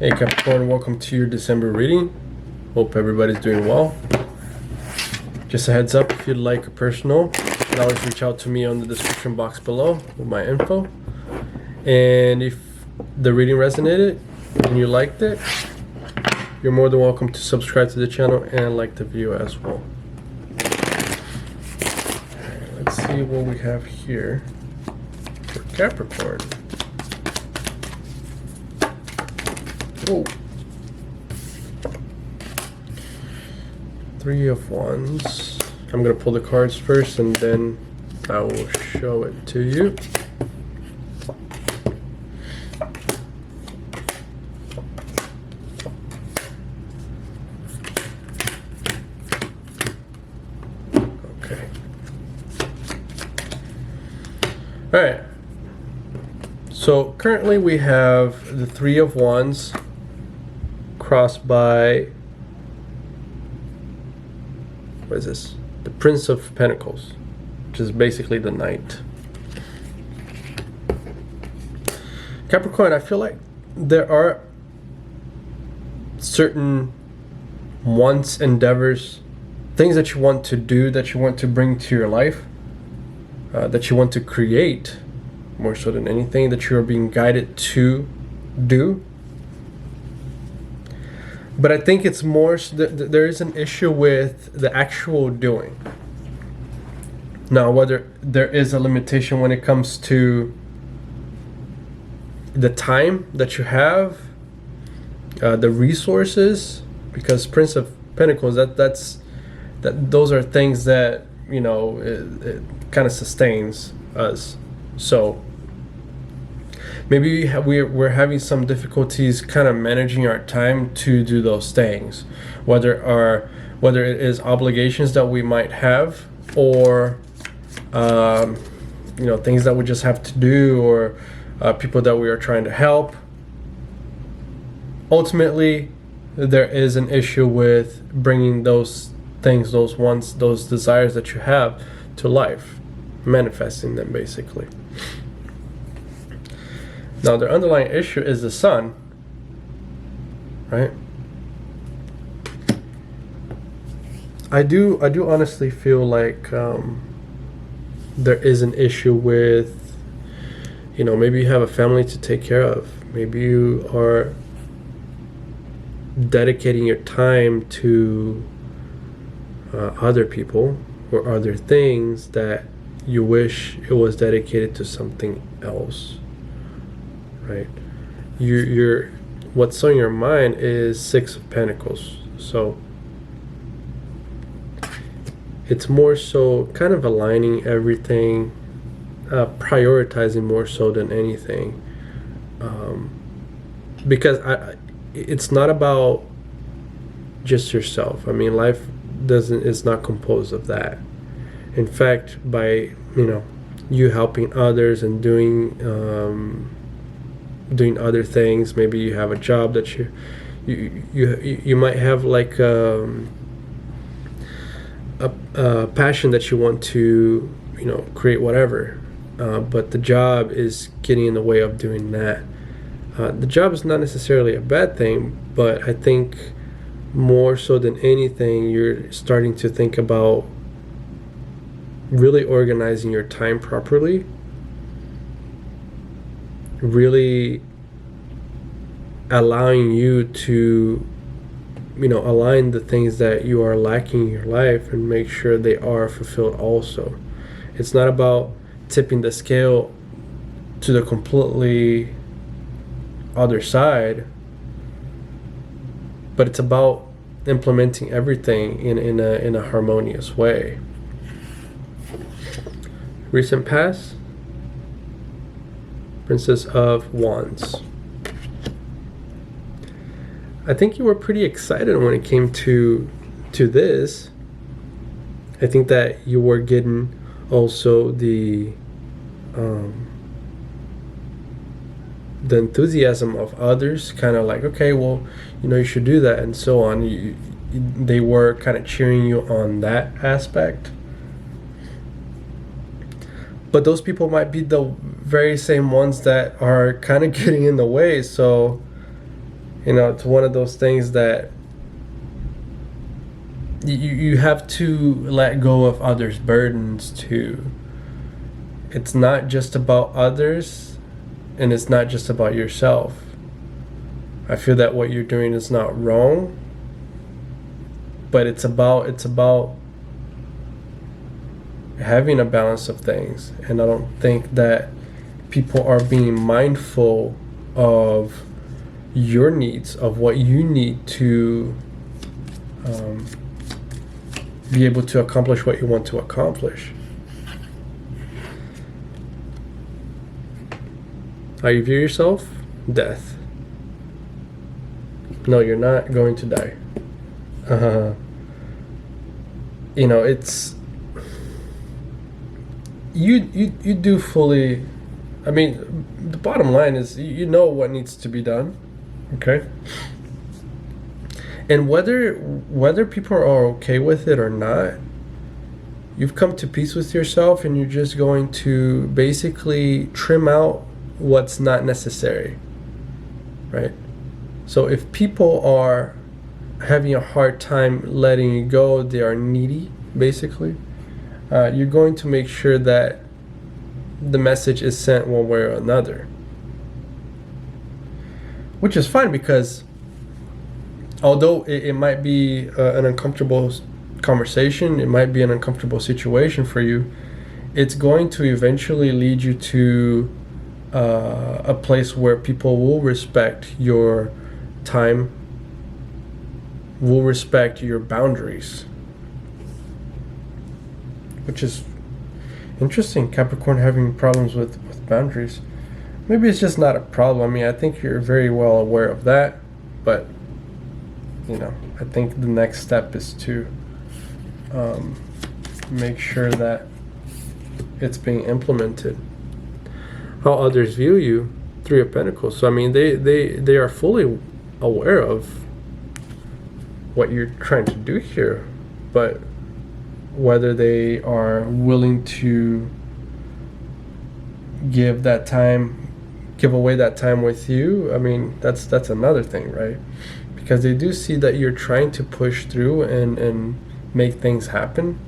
Hey Capricorn, welcome to your December reading. Hope everybody's doing well. Just a heads up, if you'd like a personal, you can always reach out to me on the description box below with my info. And if the reading resonated and you liked it, you're more than welcome to subscribe to the channel and like the video as well. Alright, let's see what we have here for Capricorn. Oh. Three of Wands. I'm going to pull the cards first and then I will show it to you. Okay. Alright. So currently we have the Three of Wands crossed by, what is this? The Prince of Pentacles, which is basically the Knight. Capricorn, I feel like there are certain wants, endeavors, things that you want to do, that you want to bring to your life, that you want to create, more so than anything, that you are being guided to do. But I think it's more, there is an issue with the actual doing. Now, whether there is a limitation when it comes to the time that you have, the resources, because Prince of Pentacles, those are things that, you know, it kind of sustains us. So maybe we're having some difficulties kind of managing our time to do those things, whether it is obligations that we might have, or you know, things that we just have to do, or people that we are trying to help. Ultimately, there is an issue with bringing those things, those wants, those desires that you have to life, manifesting them basically. Now, the underlying issue is the Sun, right? I do honestly feel like there is an issue with, you know, maybe you have a family to take care of. Maybe you are dedicating your time to other people or other things that you wish it was dedicated to something else. Right, you're what's on your mind is Six of Pentacles, so it's more so kind of aligning everything, prioritizing more so than anything, because it's not about just yourself. I mean, life is not composed of that. In fact, by, you know, you helping others and doing other things, maybe you have a job that you might have like a passion that you want to, you know, create whatever, but the job is getting in the way of doing that. The job is not necessarily a bad thing, but I think more so than anything, you're starting to think about really organizing your time properly, really allowing you to, you know, align the things that you are lacking in your life and make sure they are fulfilled also. It's not about tipping the scale to the completely other side, but it's about implementing everything in a harmonious way. Recent past, Princess of Wands. I think you were pretty excited when it came to this. I think that you were getting also the enthusiasm of others, kind of like, okay, well, you know, you should do that and so on. They were kind of cheering you on that aspect. But those people might be the very same ones that are kind of getting in the way. So You know, it's one of those things that you have to let go of others' burdens too. It's not just about others, and it's not just about yourself. I feel that what you're doing is not wrong, but it's about having a balance of things. And I don't think that people are being mindful of your needs, of what you need to be able to accomplish what you want to accomplish. How you view yourself? Death. No, you're not going to die. You know, it's you do fully. I mean, the bottom line is you know what needs to be done, okay? And whether people are okay with it or not, you've come to peace with yourself, and you're just going to basically trim out what's not necessary, right? So if people are having a hard time letting you go, they are needy, basically, you're going to make sure that the message is sent one way or another. Which is fine, because although it might be an uncomfortable conversation, it might be an uncomfortable situation for you, it's going to eventually lead you to a place where people will respect your time, will respect your boundaries. Which is interesting, Capricorn having problems with boundaries. Maybe it's just not a problem. I mean, I think you're very well aware of that, but you know, I think the next step is to make sure that it's being implemented. How others view you, Three of Pentacles. So I mean, they are fully aware of what you're trying to do here, but whether they are willing to give away that time with you, I mean, that's another thing, right? Because they do see that you're trying to push through and make things happen.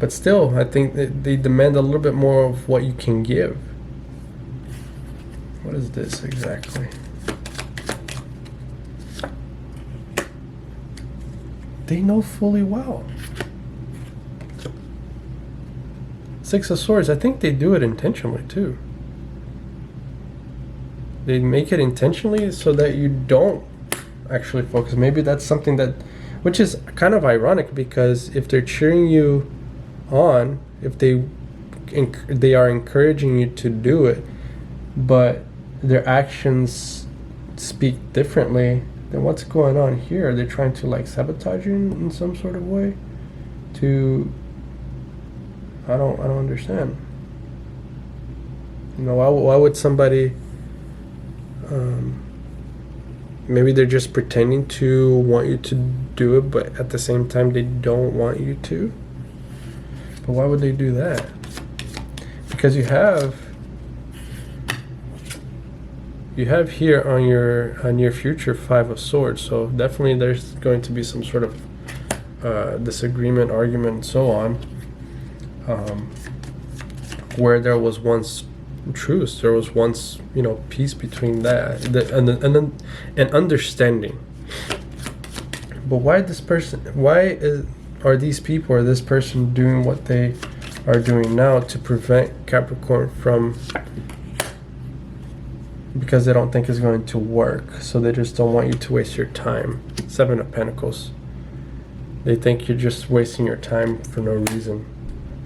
But still, I think that they demand a little bit more of what you can give. What is this exactly? They know fully well. Six of Swords, I think they do it intentionally too. They make it intentionally so that you don't actually focus. Maybe that's something that, which is kind of ironic, because if they're cheering you on, if they are encouraging you to do it, but their actions speak differently, then what's going on here? Are they trying to like sabotage you in some sort of way? I don't understand. You know, why would somebody? Maybe they're just pretending to want you to do it, but at the same time they don't want you to. But why would they do that? Because you have here on your future Five of Swords, so definitely there's going to be some sort of disagreement, argument, and so on, where there was once truce, there was once, you know, peace between that and understanding. But why this person? Are these people or this person doing what they are doing now to prevent Capricorn from? Because they don't think it's going to work, so they just don't want you to waste your time. Seven of Pentacles. They think you're just wasting your time for no reason,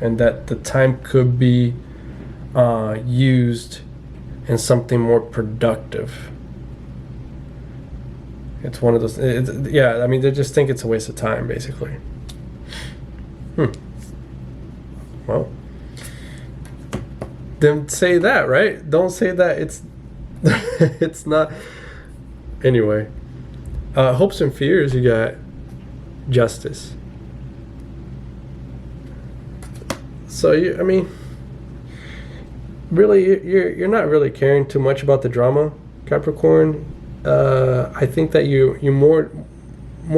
and that the time could be used in something more productive. It's one of those. Yeah, I mean, they just think it's a waste of time, basically. Well, then say that, right? Don't say that it's it's not. Anyway, hopes and fears, you got Justice. So I mean, really, you're not really caring too much about the drama, Capricorn. I think that you more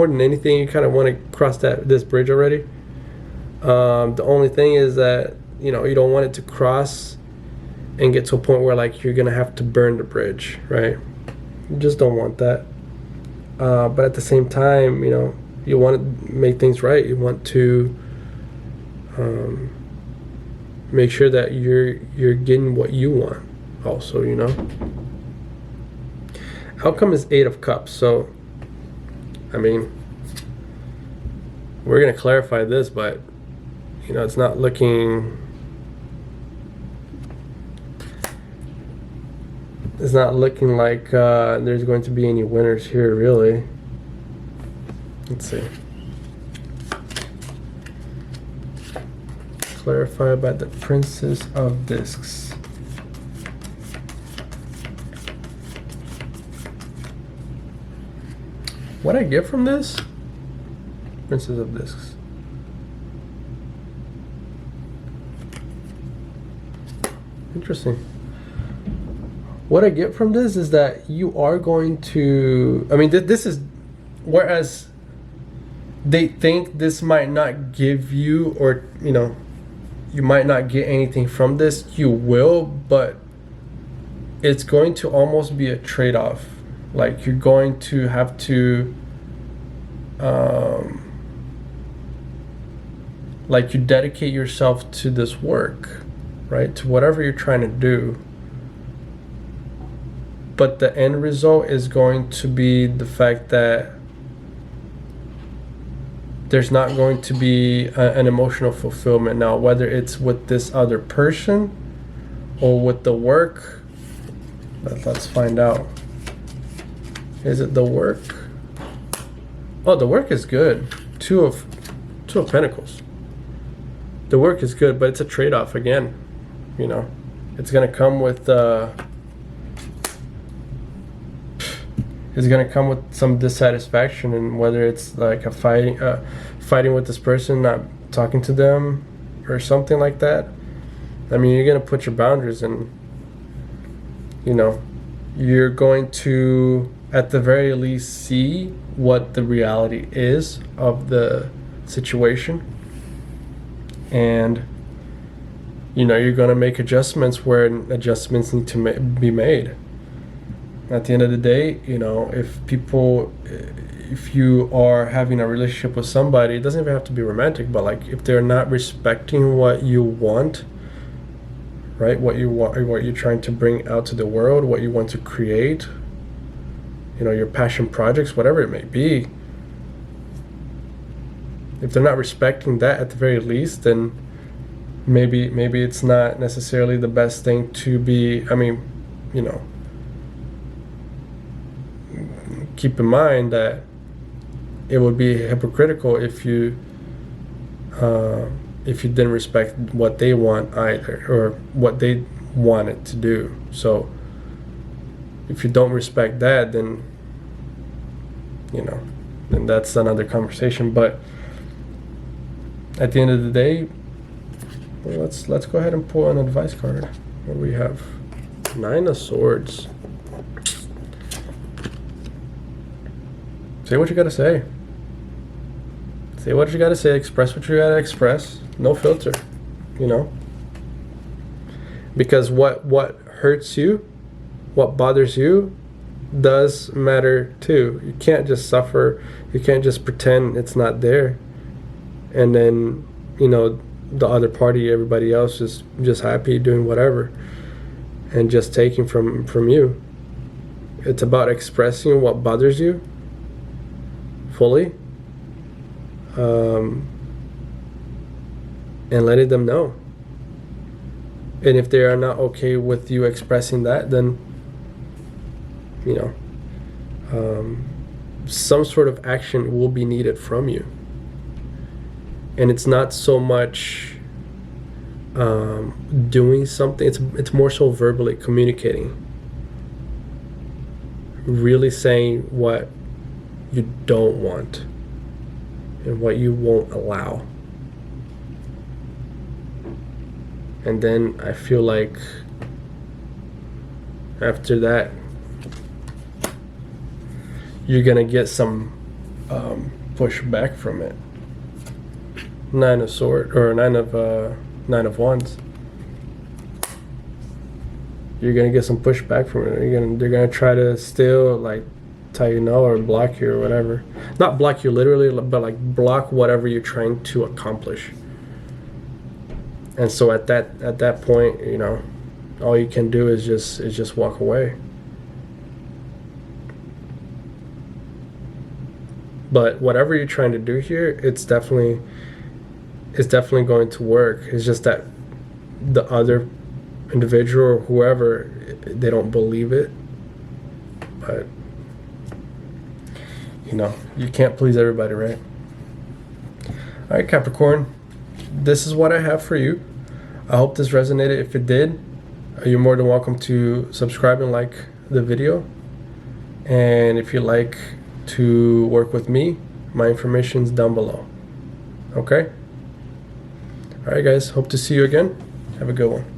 than anything, you kind of want to cross this bridge already. The only thing is that you don't want it to cross and get to a point where like you're gonna have to burn the bridge, right? You just don't want that. But at the same time, you want to make things right. You want to make sure that you're getting what you want. Also, outcome is 8 of Cups. So, I mean, we're gonna clarify this, but it's not looking. It's not looking like there's going to be any winners here, really. Let's see. Clarify about the Princess of Discs. What I get from this? Princess of Discs. Interesting. What I get from this is that you are going to, I mean, this is, whereas they think this might not give you, or, you might not get anything from this, you will, but it's going to almost be a trade-off. Like, you're going to have to, like, you dedicate yourself to this work, right? To whatever you're trying to do. But the end result is going to be the fact that there's not going to be an emotional fulfillment. Now, whether it's with this other person or with the work, let's find out. Is it the work? Oh, the work is good. Two of Pentacles. The work is good, but it's a trade-off again. It's gonna come with some dissatisfaction, and whether it's like a fighting with this person, not talking to them, or something like that. I mean, you're gonna put your boundaries, and you're going to, at the very least, see what the reality is of the situation, and you're gonna make adjustments where adjustments need to be made. At the end of the day, if you are having a relationship with somebody, it doesn't even have to be romantic, but like if they're not respecting what you want, right? What you want, what you're trying to bring out to the world, what you want to create, your passion projects, whatever it may be. If they're not respecting that at the very least, then maybe it's not necessarily the best thing to be. I mean, keep in mind that it would be hypocritical if you didn't respect what they want either, or what they wanted to do. So if you don't respect that, then then that's another conversation. But at the end of the day, well, let's go ahead and pull an advice card. What do we have? 9 of Swords. Say what you gotta say. Say what you gotta say. Express what you gotta express. No filter. Because what hurts you, what bothers you, does matter too. You can't just suffer. You can't just pretend it's not there, and then the other party, everybody else, is just happy doing whatever and just taking from you. It's about expressing what bothers you fully, and letting them know. And if they are not okay with you expressing that, then some sort of action will be needed from you. And it's not so much doing something, it's more so verbally communicating, really saying what you don't want and what you won't allow. And then I feel like after that, you're gonna get some pushback from it. Nine of Swords, or Nine of Wands. You're gonna get some pushback from it. They're gonna try to still like tell you no or block you or whatever. Not block you literally, but like block whatever you're trying to accomplish. And so at that point, you know, all you can do is just walk away. But whatever you're trying to do here, it's definitely going to work. It's just that the other individual or whoever, they don't believe it. But you know, you can't please everybody, right? All right, Capricorn, this is what I have for you. I hope this resonated. If it did, you're more than welcome to subscribe and like the video. And if you like to work with me, my information's down below. Okay? All right, guys. Hope to see you again. Have a good one.